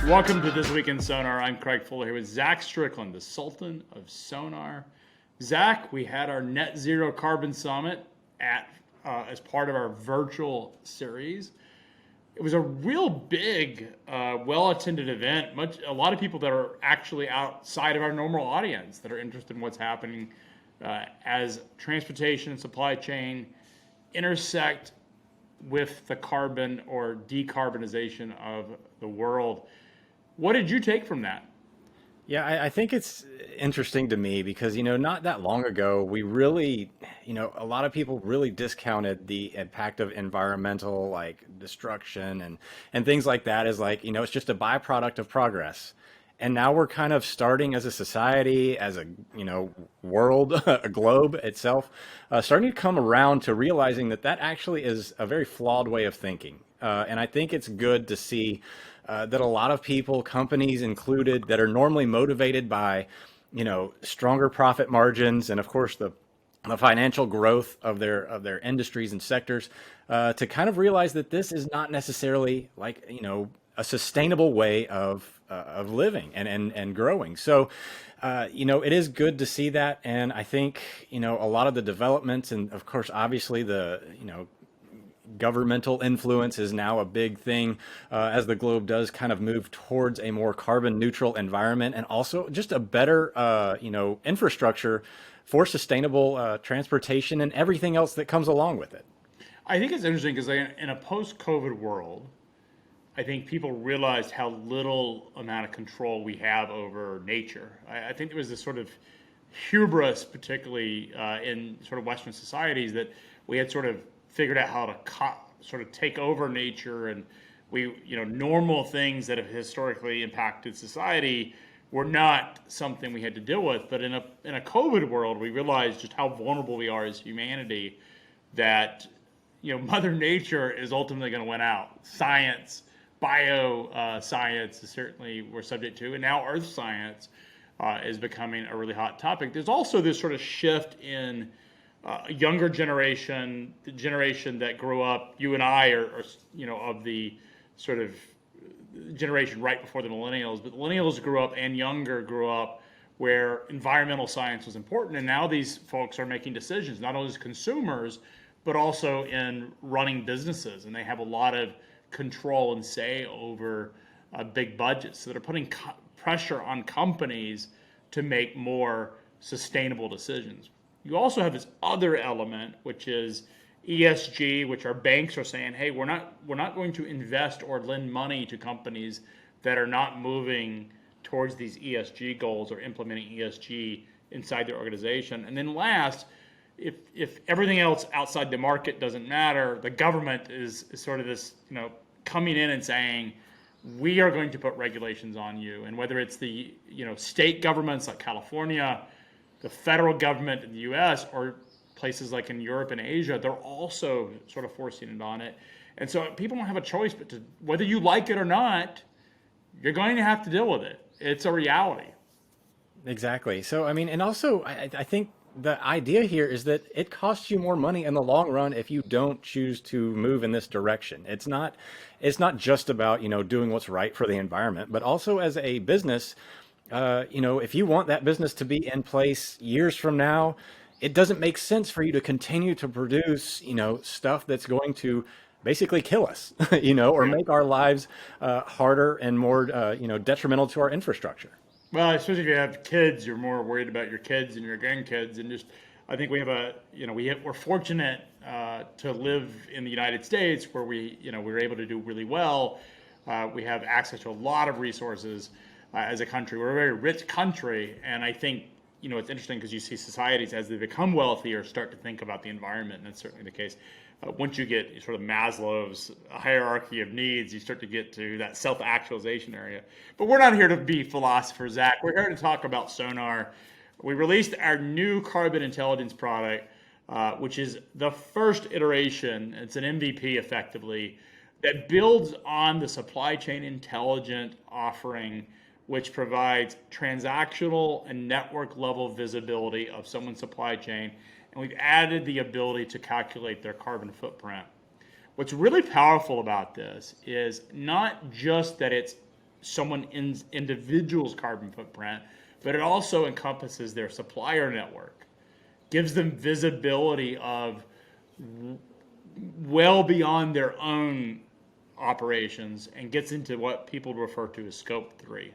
Welcome to This Week in Sonar. I'm Craig Fuller here with Zach Strickland, the Sultan of Sonar. Zach, we had our Net Zero Carbon Summit as part of our virtual series. It was a real big, well-attended event. A lot of people that are actually outside of our normal audience that are interested in what's happening as transportation and supply chain intersect with the carbon or decarbonization of the world. What did you take from that? Yeah, I think it's interesting to me because, not that long ago, we really, a lot of people really discounted the impact of environmental like destruction and things like that as like, it's just a byproduct of progress. And now we're kind of starting as a society, as a, world, a globe itself, starting to come around to realizing that that actually is a very flawed way of thinking. And I think it's good to see that a lot of people, companies included, that are normally motivated by, stronger profit margins and of course the financial growth of their industries and sectors, to kind of realize that this is not necessarily like, a sustainable way of living and growing. So, it is good to see that. And I think, a lot of the developments and of course, obviously the, governmental influence is now a big thing as the globe does kind of move towards a more carbon neutral environment and also just a better, infrastructure for sustainable transportation and everything else that comes along with it. I think it's interesting because in a post-COVID world, I think people realized how little amount of control we have over nature. I think there was this sort of hubris, particularly in sort of Western societies, that we had sort of figured out how to sort of take over nature, and normal things that have historically impacted society were not something we had to deal with. But in a COVID world, we realized just how vulnerable we are as humanity. That Mother Nature is ultimately going to win out. Science, science is certainly we're subject to, and now Earth science is becoming a really hot topic. There's also this sort of shift in a younger generation, the generation that grew up, you and I are of the sort of generation right before the millennials, but the millennials grew up and younger grew up where environmental science was important. And now these folks are making decisions, not only as consumers, but also in running businesses. And they have a lot of control and say over big budgets. So they're putting pressure on companies to make more sustainable decisions. You also have this other element, which is ESG, which our banks are saying, hey, we're not going to invest or lend money to companies that are not moving towards these ESG goals or implementing ESG inside their organization. And then last, if everything else outside the market doesn't matter, the government is sort of this, coming in and saying, we are going to put regulations on you. And whether it's the, state governments like California, the federal government in the US, or places like in Europe and Asia, they're also sort of forcing it on it. And so people don't have a choice but to, whether you like it or not, you're going to have to deal with it. It's a reality. Exactly. So, I mean, and also I think the idea here is that it costs you more money in the long run if you don't choose to move in this direction. It's not just about, doing what's right for the environment, but also as a business, if you want that business to be in place years from now, it doesn't make sense for you to continue to produce, stuff that's going to basically kill us, or Yeah. make our lives harder and more, detrimental to our infrastructure. Well, especially if you have kids, you're more worried about your kids and your grandkids. And just, I think we have we're fortunate to live in the United States where we're able to do really well. We have access to a lot of resources as a country. We're a very rich country, and I think it's interesting because you see societies as they become wealthier start to think about the environment, and that's certainly the case. Once you get sort of Maslow's hierarchy of needs, you start to get to that self-actualization area. But we're not here to be philosophers, Zach. We're here to talk about Sonar. We released our new carbon intelligence product, which is the first iteration. It's an MVP effectively that builds on the supply chain intelligent offering, which provides transactional and network level visibility of someone's supply chain. And we've added the ability to calculate their carbon footprint. What's really powerful about this is not just that it's individual's carbon footprint, but it also encompasses their supplier network, gives them visibility of well beyond their own operations, and gets into what people refer to as scope three.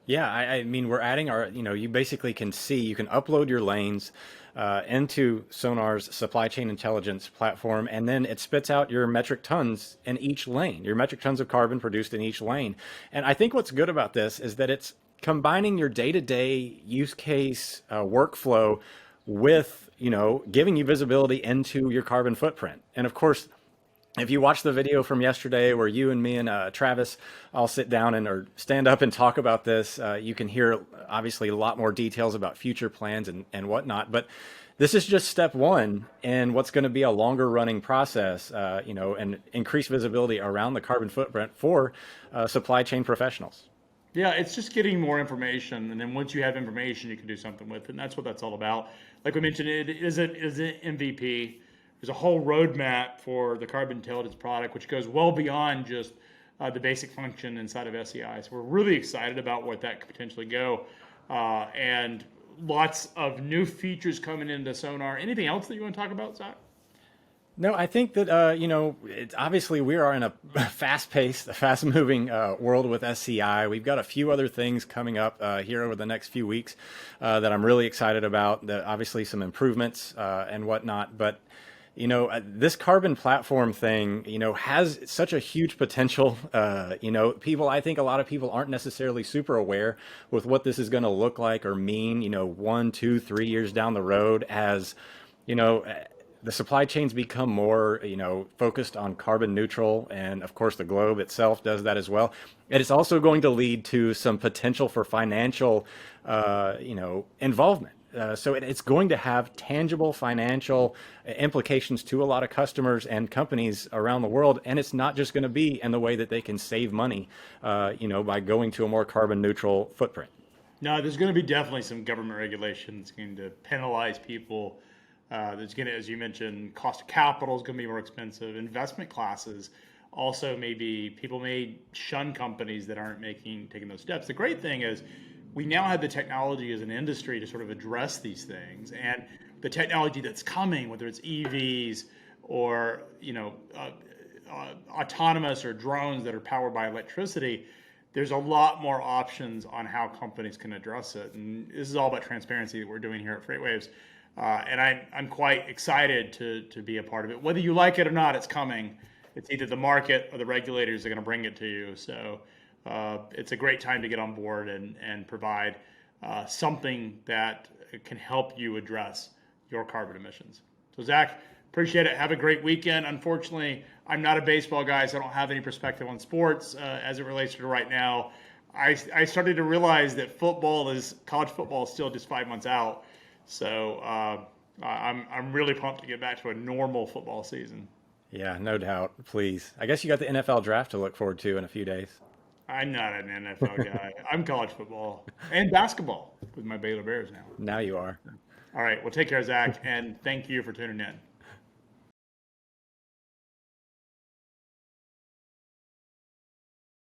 Yeah, I mean, we're adding our, you basically can see, you can upload your lanes into Sonar's supply chain intelligence platform, and then it spits out your metric tons in each lane, your metric tons of carbon produced in each lane. And I think what's good about this is that it's combining your day-to-day use case workflow with, giving you visibility into your carbon footprint. And of course, if you watch the video from yesterday where you and me and Travis all sit down and or stand up and talk about this, you can hear obviously a lot more details about future plans and whatnot. But this is just step one in what's going to be a longer running process, and increased visibility around the carbon footprint for supply chain professionals. Yeah, it's just getting more information, and then once you have information, you can do something with it, and that's what that's all about. Like we mentioned, it is an MVP. There's a whole roadmap for the carbon intelligence product, which goes well beyond just the basic function inside of SEI. So we're really excited about what that could potentially go, and lots of new features coming into Sonar. Anything else that you want to talk about, Zach? No, I think that it's obviously we are in a fast-paced, fast-moving world with SCI. We've got a few other things coming up here over the next few weeks that I'm really excited about. That obviously some improvements and whatnot, but this carbon platform thing, has such a huge potential. I think a lot of people aren't necessarily super aware with what this is going to look like or mean, 1, 2, 3 years down the road as, you know, the supply chains become more, focused on carbon neutral. And of course, the globe itself does that as well. And it's also going to lead to some potential for financial, involvement. It's going to have tangible financial implications to a lot of customers and companies around the world. And it's not just going to be in the way that they can save money, by going to a more carbon neutral footprint. No, there's going to be definitely some government regulation that's going to penalize people. There's going to, as you mentioned, cost of capital is going to be more expensive. Investment classes also maybe people may shun companies that aren't taking those steps. The great thing is we now have the technology as an industry to sort of address these things, and the technology that's coming, whether it's EVs or autonomous or drones that are powered by electricity. There's a lot more options on how companies can address it, and this is all about transparency that we're doing here at FreightWaves. And I'm quite excited to be a part of it. Whether you like it or not, it's coming. It's either the market or the regulators are going to bring it to you. So it's a great time to get on board and provide something that can help you address your carbon emissions. So Zach, appreciate it. Have a great weekend. Unfortunately, I'm not a baseball guy, so I don't have any perspective on sports as it relates to right now. I started to realize that college football is still just 5 months out. So I'm really pumped to get back to a normal football season. Yeah, no doubt. Please. I guess you got the NFL draft to look forward to in a few days. I'm not an NFL guy. I'm college football and basketball with my Baylor Bears now. Now you are. All right. Well, take care, Zach, and thank you for tuning in.